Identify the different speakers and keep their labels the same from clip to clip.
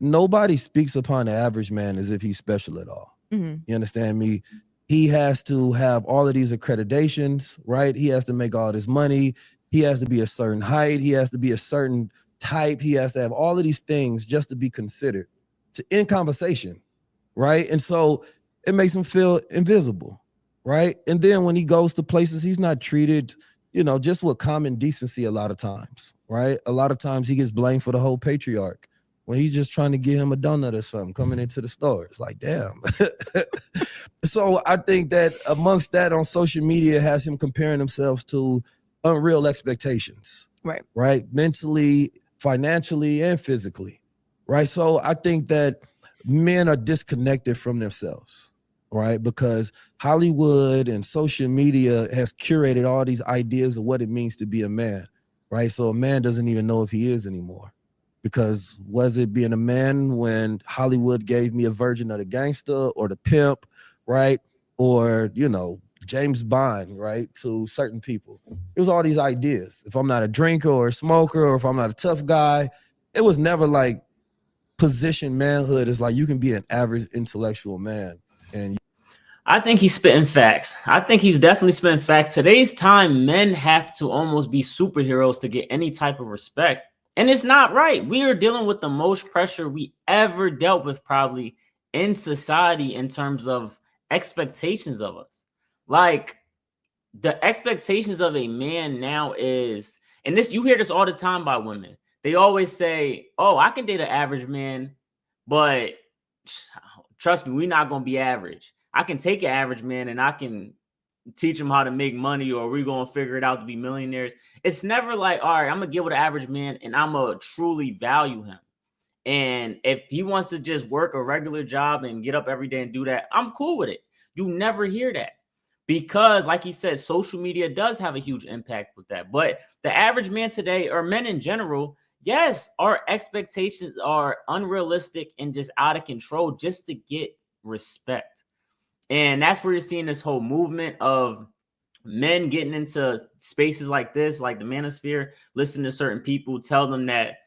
Speaker 1: nobody speaks upon the average man as if he's special at all.
Speaker 2: Mm-hmm.
Speaker 1: You understand me? He has to have all of these accreditations, right? He has to make all this money. He has to be a certain height. He has to be a certain type. He has to have all of these things just to be considered in conversation, right? And so it makes him feel invisible, right? And then when he goes to places, he's not treated, just with common decency a lot of times, right? A lot of times he gets blamed for the whole patriarch when he's just trying to get him a donut or something coming into the store. It's like, damn. So I think that amongst that on social media has him comparing himself to unreal expectations, right? Mentally, financially, and physically, right? So I think that men are disconnected from themselves, right? Because Hollywood and social media has curated all these ideas of what it means to be a man, right? So a man doesn't even know if he is anymore. Because was it being a man when Hollywood gave me a version of the gangster or the pimp, right? Or, James Bond, right? To certain people. It was all these ideas. If I'm not a drinker or a smoker, or if I'm not a tough guy, it was never like position manhood. It's like you can be an average intellectual man. And
Speaker 3: I think he's spitting facts. I think he's definitely spitting facts. Today's time, men have to almost be superheroes to get any type of respect. And it's not right. We are dealing with the most pressure we ever dealt with probably in society in terms of expectations of us. Like the expectations of a man now is, and this, you hear this all the time by women. They always say, oh, I can date an average man, but trust me, we're not going to be average. I can take an average man and I can teach them how to make money, or we're going to figure it out to be millionaires. It's never like, all right, I'm going to get with an average man and I'm going to truly value him. And if he wants to just work a regular job and get up every day and do that, I'm cool with it. You never hear that because, like he said, social media does have a huge impact with that. But the average man today, or men in general, yes, our expectations are unrealistic and just out of control just to get respect. And that's where you're seeing this whole movement of men getting into spaces like this, like the manosphere, listen to certain people, tell them that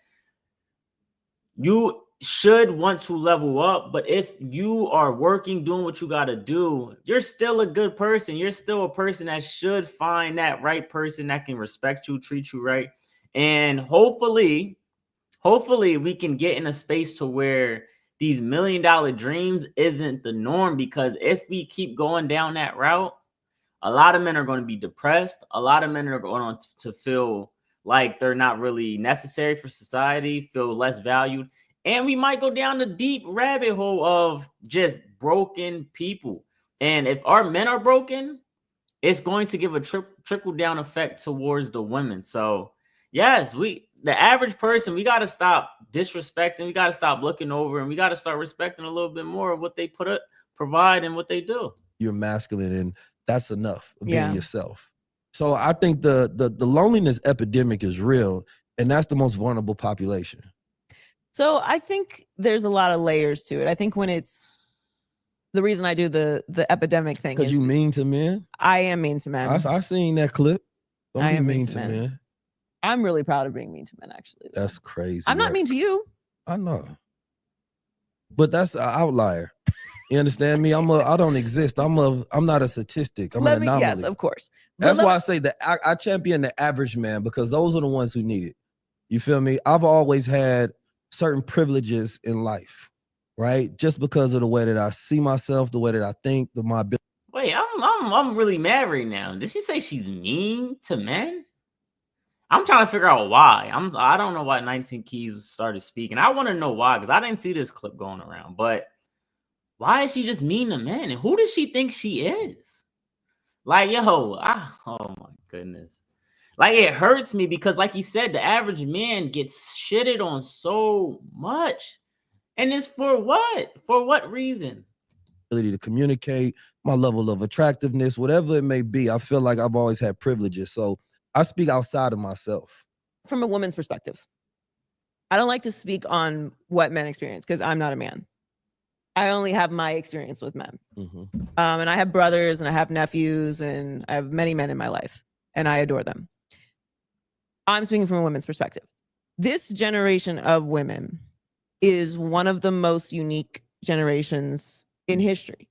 Speaker 3: you should want to level up. But if you are working, doing what you got to do, you're still a good person. You're still a person that should find that right person that can respect you, treat you right. And hopefully we can get in a space to where these $1 million dreams isn't the norm, because if we keep going down that route, a lot of men are going to be depressed. A lot of men are going to feel like they're not really necessary for society, feel less valued. And we might go down the deep rabbit hole of just broken people. And if our men are broken, it's going to give a trickle down effect towards the women. So yes, the average person, we got to stop disrespecting. We got to stop looking over, and we got to start respecting a little bit more of what they provide and what they do.
Speaker 1: You're masculine, and that's enough of being yourself. So I think the loneliness epidemic is real, and that's the most vulnerable population.
Speaker 2: So I think there's a lot of layers to it. I think when it's the reason I do the epidemic thing is
Speaker 1: because you mean to men.
Speaker 2: I am mean to men.
Speaker 1: I seen that clip. Don't
Speaker 2: I
Speaker 1: be mean to men.
Speaker 2: I'm really proud of being mean to men, actually. Though.
Speaker 1: That's crazy.
Speaker 2: I'm not mean to you.
Speaker 1: I know. But that's an outlier. You understand me? I don't exist. I'm not a statistic. I'm an anomaly.
Speaker 2: Yes, of course.
Speaker 1: That's why I say that I champion the average man, because those are the ones who need it. You feel me? I've always had certain privileges in life, right? Just because of the way that I see myself, the way that I think, my ability.
Speaker 3: Wait, I'm really mad right now. Did she say she's mean to men? I'm trying to figure out why. I don't know why 19 Keys started speaking. I want to know why, because I didn't see this clip going around. But why is she just mean to men? And who does she think she is? Like, oh my goodness. Like, it hurts me because, like you said, the average man gets shitted on so much. And it's for what? For what reason?
Speaker 1: Ability to communicate, my level of attractiveness, whatever it may be. I feel like I've always had privileges. So I speak outside of myself.
Speaker 2: From a woman's perspective, I don't like to speak on what men experience because I'm not a man. I only have my experience with men.
Speaker 1: Mm-hmm.
Speaker 2: And I have brothers and I have nephews and I have many men in my life and I adore them. I'm speaking from a woman's perspective. This generation of women is one of the most unique generations in history,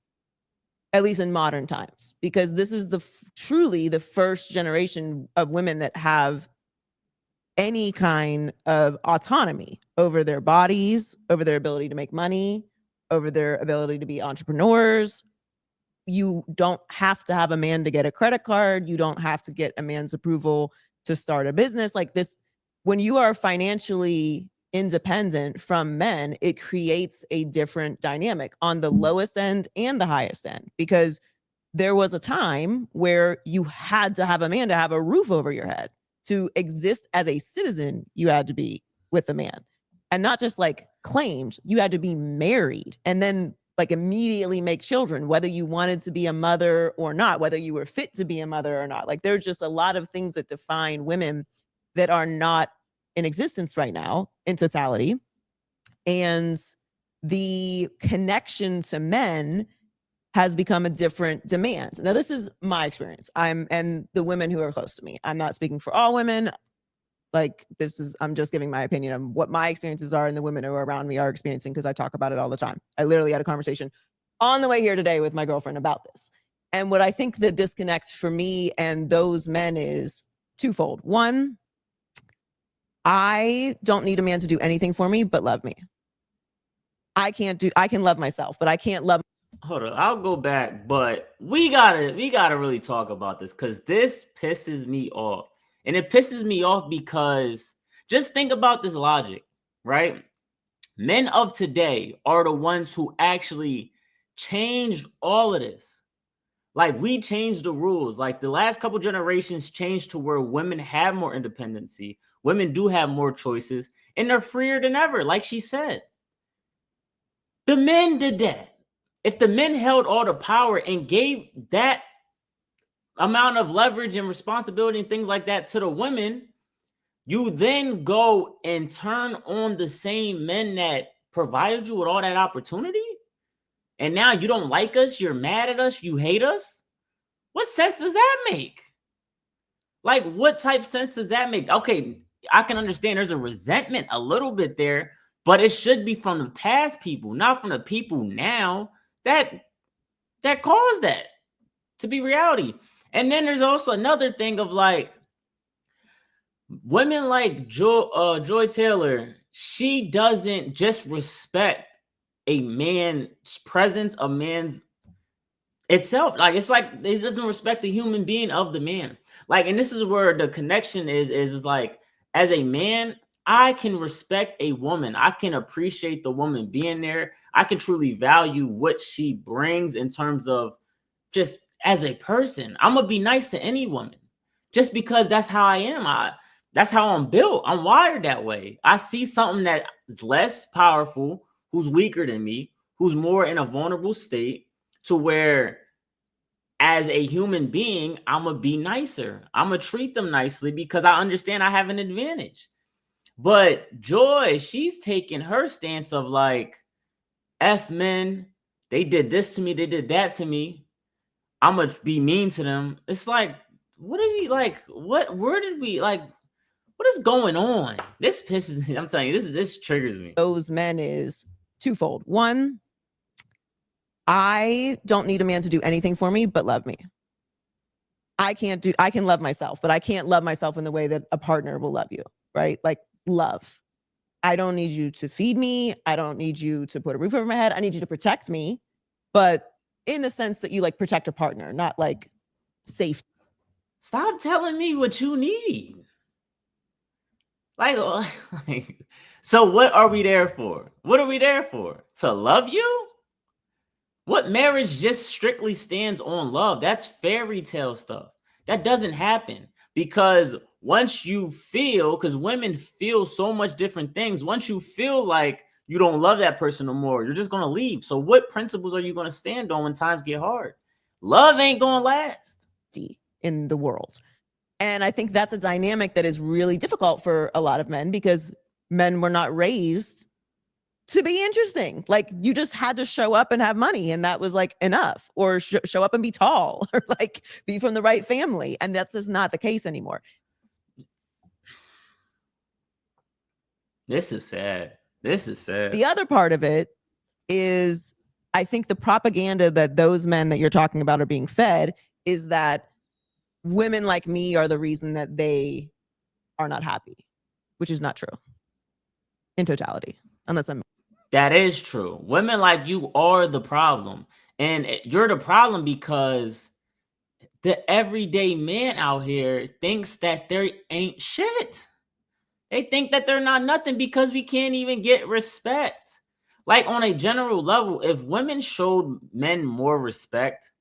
Speaker 2: at least in modern times, because this is truly the first generation of women that have any kind of autonomy over their bodies, over their ability to make money, over their ability to be entrepreneurs. You don't have to have a man to get a credit card. You don't have to get a man's approval to start a business like this. When you are financially independent from men, it creates a different dynamic on the lowest end and the highest end, because there was a time where you had to have a man to have a roof over your head. To exist as a citizen, you had to be with a man, and not just like claimed. You had to be married and then like immediately make children, whether you wanted to be a mother or not, whether you were fit to be a mother or not. Like there's just a lot of things that define women that are not in existence right now in totality. And the connection to men has become a different demand. Now, this is my experience. And the women who are close to me. I'm not speaking for all women. Like I'm just giving my opinion on what my experiences are and the women who are around me are experiencing, because I talk about it all the time. I literally had a conversation on the way here today with my girlfriend about this. And what I think the disconnect for me and those men is twofold. One, I don't need a man to do anything for me but love me. I can love myself, but I can't love.
Speaker 3: Hold on, I'll go back, but we gotta really talk about this, because this pisses me off. And it pisses me off because just think about this logic, right? Men of today are the ones who actually changed all of this. Like, we changed the rules. Like, the last couple generations changed to where women have more independency. Women do have more choices, and they're freer than ever, like she said. The men did that. If the men held all the power and gave that amount of leverage and responsibility and things like that to the women, you then go and turn on the same men that provided you with all that opportunity, and now you don't like us, you're mad at us, you hate us. What sense does that make? Like, what type sense does that make? Okay, I can understand there's a resentment a little bit there, but it should be from the past people, not from the people now that caused that to be reality. And then there's also another thing of like women like Joy Taylor. She doesn't just respect a man's presence, a man's itself. Like, it's like it doesn't respect the human being of the man. Like, and this is where the connection is like, as a man, I can respect a woman. I can appreciate the woman being there. I can truly value what she brings in terms of just as a person. I'm gonna be nice to any woman just because that's how I am. That's how I'm built. I'm wired that way. I see something that is less powerful, who's weaker than me, who's more in a vulnerable state, to where as a human being, I'm gonna be nicer. I'm gonna treat them nicely because I understand I have an advantage. But Joy, she's taking her stance of like, F men, they did this to me, they did that to me, I'm gonna be mean to them. It's like, what did we like? Where did we like? What is going on? This pisses me. I'm telling you, this triggers me.
Speaker 2: Those men is twofold. One, I don't need a man to do anything for me but love me. I can love myself, but I can't love myself in the way that a partner will love you, right? Like, love. I don't need you to feed me. I don't need you to put a roof over my head. I need you to protect me, but in the sense that you like protect a partner, not like safe.
Speaker 3: Stop telling me what you need. Like, so what are we there for? What are we there for? To love you? What marriage just strictly stands on love? That's fairy tale stuff. That doesn't happen, because once you feel, because women feel so much different things, once you feel like you don't love that person no more, you're just going to leave. So what principles are you going to stand on when times get hard? Love ain't going to last.
Speaker 2: In the world. And I think that's a dynamic that is really difficult for a lot of men, because men were not raised to be interesting. Like, you just had to show up and have money, and that was like enough, or show up and be tall, or like be from the right family. And that's just not the case anymore.
Speaker 3: This is sad. This is sad.
Speaker 2: The other part of it is, I think the propaganda that those men that you're talking about are being fed is that women like me are the reason that they are not happy, which is not true in totality, unless I'm.
Speaker 3: That is true. Women like you are the problem. And you're the problem because the everyday man out here thinks that there ain't shit. They think that they're not nothing because we can't even get respect. Like on a general level, if women showed men more respect,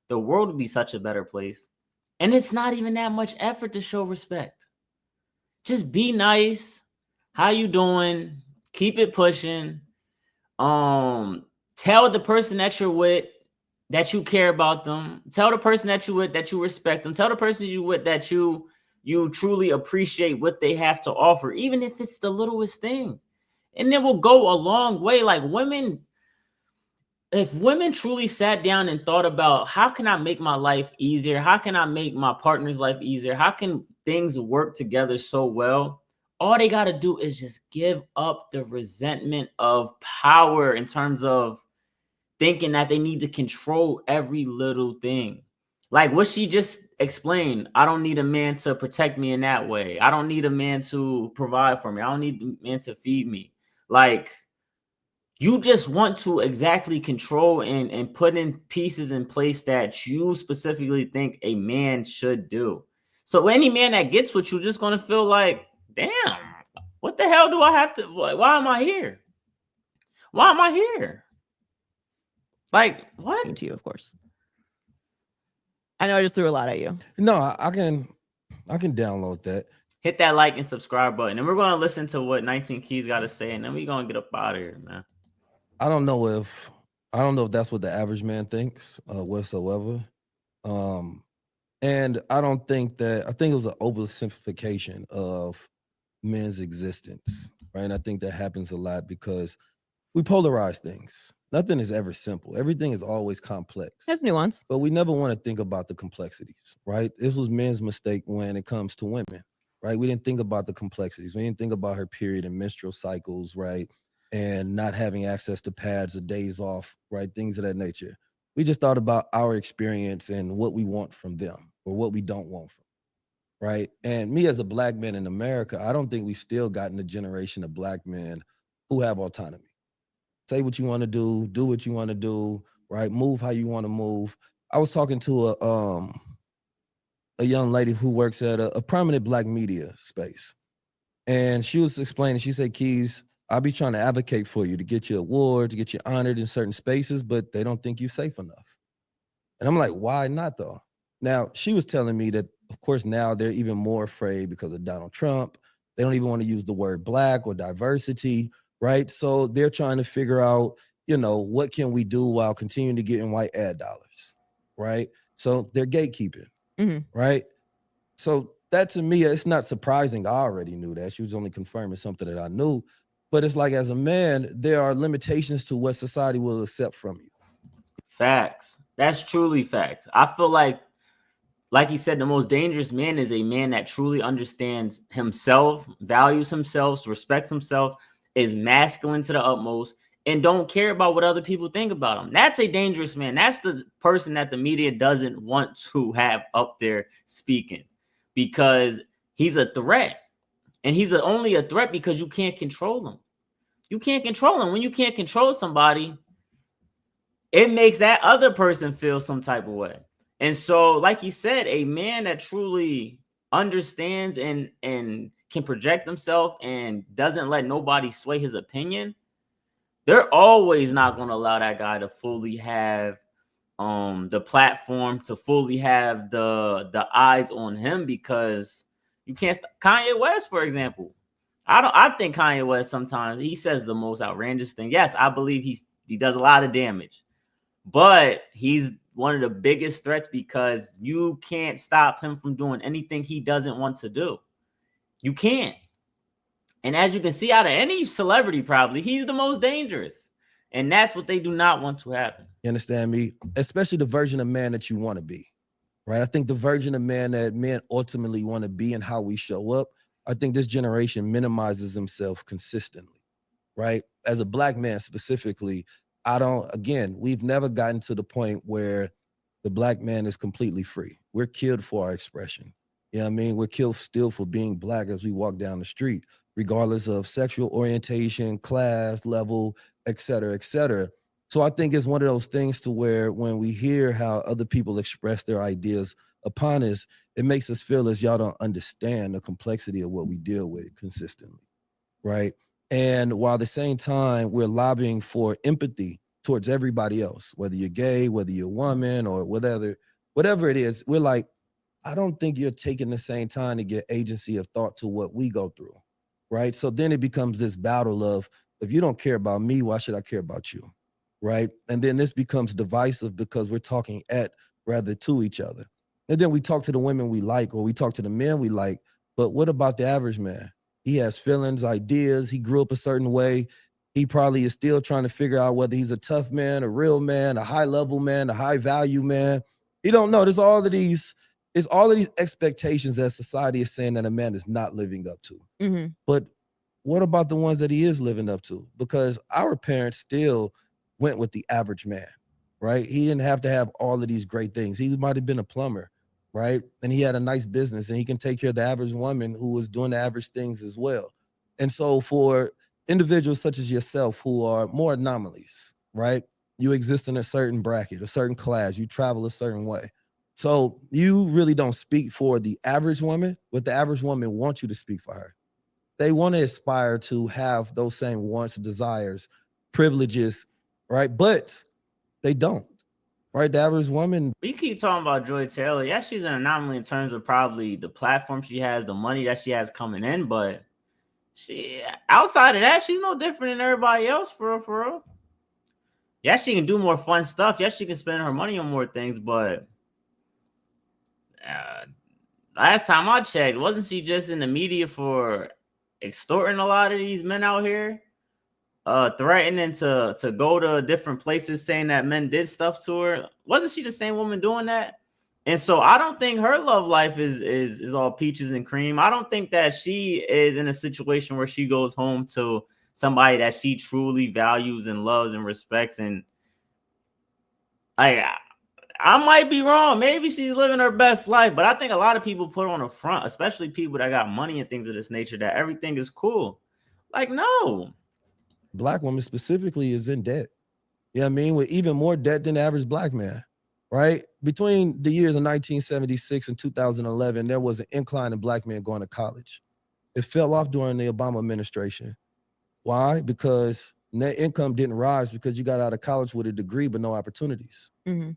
Speaker 3: the world would be such a better place. And it's not even that much effort to show respect. Just be nice. How you doing? Keep it pushing. Tell the person that you're with that you care about them. Tell the person that you with that you respect them. Tell the person you with that you truly appreciate what they have to offer, even if it's the littlest thing. And it will go a long way. Like women, if women truly sat down and thought about how can I make my life easier? How can I make my partner's life easier? How can things work together so well? All they got to do is just give up the resentment of power in terms of thinking that they need to control every little thing. Like what she just explained, I don't need a man to protect me in that way. I don't need a man to provide for me. I don't need a man to feed me. Like, you just want to exactly control and put in pieces in place that you specifically think a man should do. So any man that gets with you just going to feel like, damn, what the hell do I have to, why am I here? Why am I here? Like, what?
Speaker 2: To you, of course. I know I just threw a lot at you.
Speaker 1: No, I can download that.
Speaker 3: Hit that like and subscribe button. And we're going to listen to what 19 Keys got to say. And then we're going to get up out of here, man.
Speaker 1: I don't know if that's what the average man thinks whatsoever. And I think it was an oversimplification of men's existence, right? And I think that happens a lot because we polarize things. Nothing is ever simple. Everything is always complex.
Speaker 2: Has nuance.
Speaker 1: But we never want to think about the complexities, right? This was men's mistake when it comes to women, right? We didn't think about the complexities. We didn't think about her period and menstrual cycles, right? And not having access to pads or days off, right? Things of that nature. We just thought about our experience and what we want from them or what we don't want from them, right? And me as a black man in America, I don't think we've still gotten a generation of black men who have autonomy. Say what you want to do what you want to do, right? Move how you want to move. I was talking to a young lady who works at a prominent black media space. And she was explaining, she said, Keys, I'll be trying to advocate for you to get you awards, to get you honored in certain spaces, but they don't think you're safe enough. And I'm like, why not though? Now, she was telling me that, of course, now they're even more afraid because of Donald Trump. They don't even want to use the word black or diversity, right? So they're trying to figure out, what can we do while continuing to get in white ad dollars, right? So they're gatekeeping, right? So that to me, it's not surprising. I already knew that. She was only confirming something that I knew. But it's like, as a man, there are limitations to what society will accept from you.
Speaker 3: Facts. That's truly facts. I feel like you said, the most dangerous man is a man that truly understands himself, values himself, respects himself, is masculine to the utmost, and don't care about what other people think about him. That's a dangerous man. That's the person that the media doesn't want to have up there speaking, because he's a threat. And he's only a threat because you can't control him. You can't control him. When you can't control somebody, it makes that other person feel some type of way. And so, like he said, a man that truly understands and can project himself and doesn't let nobody sway his opinion, they're always not going to allow that guy to fully have the platform, to fully have the eyes on him, because you can't Kanye West, for example. I think Kanye West, sometimes he says the most outrageous thing. Yes, I believe he does a lot of damage, but he's one of the biggest threats because you can't stop him from doing anything he doesn't want to do. You can't. And as you can see, out of any celebrity, probably he's the most dangerous. And that's what they do not want to happen.
Speaker 1: You understand me? Especially the version of man that you want to be, right? I think the version of man that men ultimately want to be and how we show up, I think this generation minimizes himself consistently, right? As a black man specifically, we've never gotten to the point where the black man is completely free. We're killed for our expression. You know what I mean? We're killed still for being black as we walk down the street, regardless of sexual orientation, class, level, et cetera, et cetera. So I think it's one of those things to where when we hear how other people express their ideas upon us, it makes us feel as y'all don't understand the complexity of what we deal with consistently, right? And while at the same time, we're lobbying for empathy towards everybody else, whether you're gay, whether you're a woman or whatever it is, we're like, I don't think you're taking the same time to get agency of thought to what we go through, right? So then it becomes this battle of, if you don't care about me, why should I care about you, right? And then this becomes divisive because we're talking at rather to each other. And then we talk to the women we like, or we talk to the men we like, but what about the average man? He has feelings, ideas. He grew up a certain way. He probably is still trying to figure out whether he's a tough man, a real man, a high level man, a high value man. He don't know. There's all of these expectations that society is saying that a man is not living up to.
Speaker 2: Mm-hmm.
Speaker 1: But what about the ones that he is living up to? Because our parents still went with the average man, right? He didn't have to have all of these great things. He might have been a plumber, right? And he had a nice business and he can take care of the average woman who was doing the average things as well. And so for individuals such as yourself who are more anomalies, right? You exist in a certain bracket, a certain class, you travel a certain way. So you really don't speak for the average woman, but the average woman wants you to speak for her. They want to aspire to have those same wants, desires, privileges, right? But they don't, right? The average woman.
Speaker 3: We keep talking about Joy Taylor. Yeah, she's an anomaly in terms of probably the platform she has, the money that she has coming in, but she, outside of that, she's no different than everybody else, for real, for real. Yeah, she can do more fun stuff. Yeah, she can spend her money on more things, but last time I checked, wasn't she just in the media for extorting a lot of these men out here? Threatening to go to different places, saying that men did stuff to her. Wasn't she the same woman doing that? And so I don't think her love life is all peaches and cream. I don't think that she is in a situation where she goes home to somebody that she truly values and loves and respects. And I might be wrong. Maybe she's living her best life, but I think a lot of people put on a front, especially people that got money and things of this nature, that everything is cool. Like, no.
Speaker 1: Black woman specifically is in debt. You know what I mean? With even more debt than the average black man, right? Between the years of 1976 and 2011, there was an incline in black men going to college. It fell off during the Obama administration. Why? Because net income didn't rise because you got out of college with a degree but no opportunities,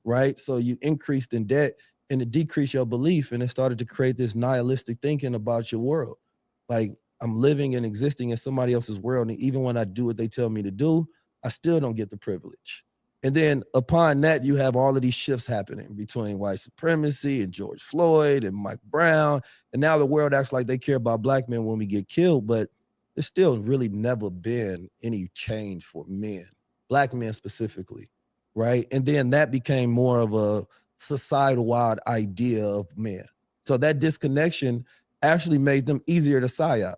Speaker 1: right? So you increased in debt and it decreased your belief, and it started to create this nihilistic thinking about your world. Like, I'm living and existing in somebody else's world, and even when I do what they tell me to do, I still don't get the privilege. And then upon that, you have all of these shifts happening between white supremacy and George Floyd and Mike Brown. And now the world acts like they care about black men when we get killed, but there's still really never been any change for men, black men specifically, right? And then that became more of a societal-wide idea of men. So that disconnection actually made them easier to psyop.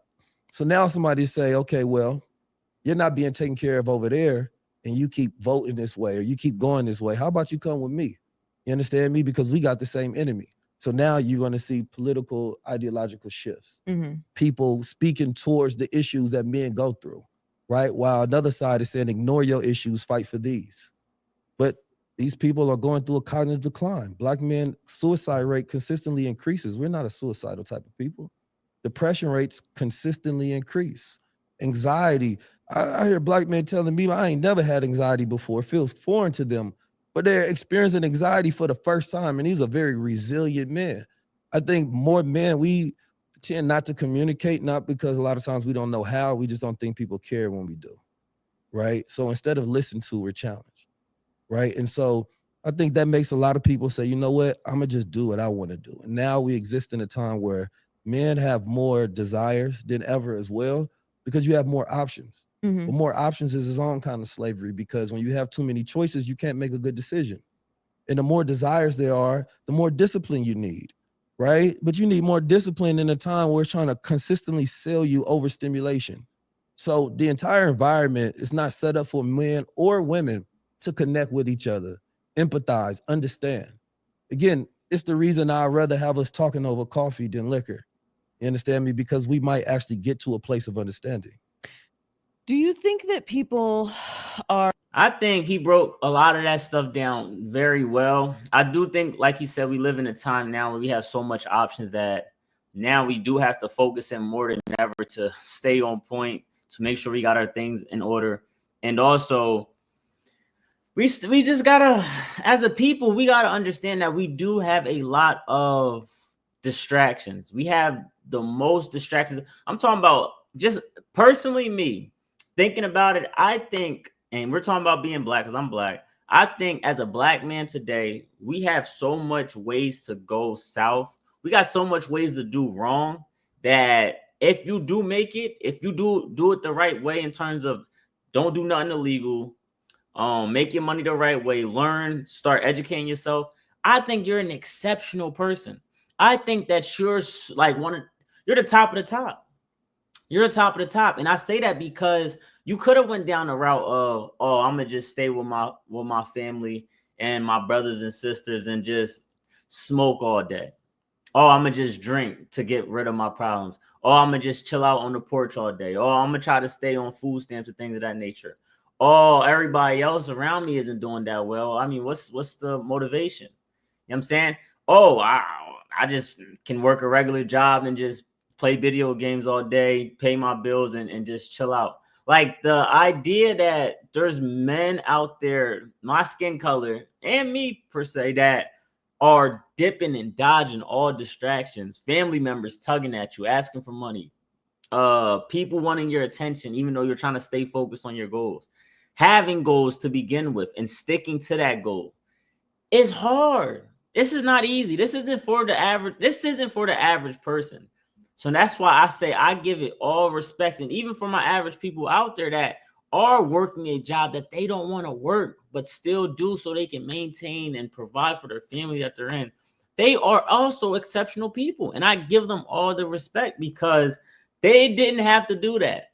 Speaker 1: So now somebody say, okay, well, you're not being taken care of over there and you keep voting this way or you keep going this way. How about you come with me? You understand me? Because we got the same enemy. So now you're going to see political, ideological shifts. People speaking towards the issues that men go through, right? While another side is saying, ignore your issues, fight for these. But these people are going through a cognitive decline. Black men suicide rate consistently increases. We're not a suicidal type of people. Depression rates consistently increase. Anxiety. I hear black men telling me, I ain't never had anxiety before. It feels foreign to them, but they're experiencing anxiety for the first time. And these are very resilient men. I think more men, we tend not to communicate, not because a lot of times we don't know how, we just don't think people care when we do, right? So instead of listen to, we're challenged, right? And so I think that makes a lot of people say, you know what, I'm gonna just do what I wanna do. And now we exist in a time where men have more desires than ever as well, because you have more options. But more options is his own kind of slavery, because when you have too many choices, you can't make a good decision. And the more desires there are, the more discipline you need, right? But you need more discipline in a time where it's trying to consistently sell you overstimulation. So the entire environment is not set up for men or women to connect with each other, empathize, understand. Again, it's the reason I'd rather have us talking over coffee than liquor. You understand me? Because we might actually get to a place of understanding.
Speaker 2: Do you think that people are?
Speaker 3: I think he broke a lot of that stuff down very well. I do think, like he said, we live in a time now where we have so much options that now we do have to focus in more than ever to stay on point, to make sure we got our things in order. And also, we just gotta, as a people, we gotta understand that we do have a lot of distractions. We have the most distractions. I'm talking about just personally me thinking about it. I think, and we're talking about being black because I'm black. I think as a black man today, we have so much ways to go south. We got so much ways to do wrong that if you do make it, if you do it the right way in terms of don't do nothing illegal, make your money the right way, learn, start educating yourself, I think you're an exceptional person. I think that you're like you're the top of the top. You're the top of the top. And I say that because you could have went down the route of, oh, I'm gonna just stay with my family and my brothers and sisters and just smoke all day. Oh, I'm gonna just drink to get rid of my problems. Oh, I'm gonna just chill out on the porch all day. Oh, I'm gonna try to stay on food stamps and things of that nature. Oh, everybody else around me isn't doing that well. I mean, what's the motivation? You know what I'm saying? Oh, I just can work a regular job and just play video games all day, pay my bills, and just chill out. Like the idea that there's men out there, my skin color and me per se, that are dipping and dodging all distractions, family members tugging at you, asking for money, people wanting your attention, even though you're trying to stay focused on your goals, having goals to begin with and sticking to that goal is hard. This is not easy. This isn't for the average person. So that's why I say I give it all respect. And even for my average people out there that are working a job that they don't want to work, but still do so they can maintain and provide for their family that they're in, they are also exceptional people. And I give them all the respect because they didn't have to do that.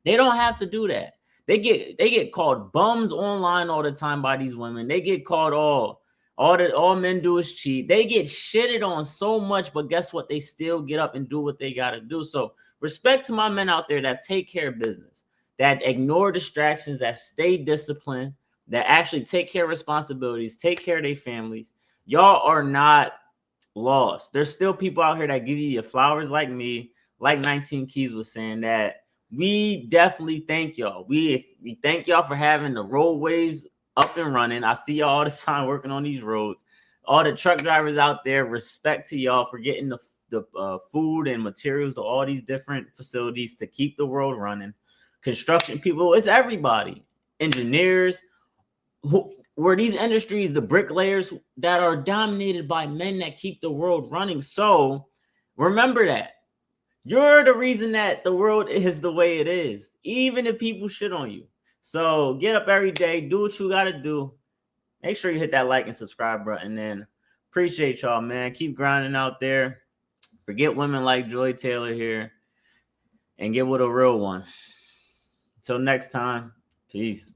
Speaker 3: They don't have to do that. They get called bums online all the time by these women. They get called all men do is cheat. They get shitted on so much, but guess what? They still get up and do what they got to do. So respect to my men out there that take care of business, that ignore distractions, that stay disciplined, that actually take care of responsibilities, take care of their families. Y'all are not lost. There's still people out here that give you your flowers like me, like 19 Keys was saying, that we definitely thank y'all. We thank y'all for having the roadways up and running. I see y'all all the time working on these roads. All the truck drivers out there, respect to y'all for getting the food and materials to all these different facilities to keep the world running. Construction people, it's everybody. Engineers, where these industries, the bricklayers that are dominated by men that keep the world running. So remember that. You're the reason that the world is the way it is, even if people shit on you. So get up every day, do what you got to do. Make sure you hit that like and subscribe button. And appreciate y'all, man. Keep grinding out there. Forget women like Joy Taylor here and get with a real one. Until next time, peace.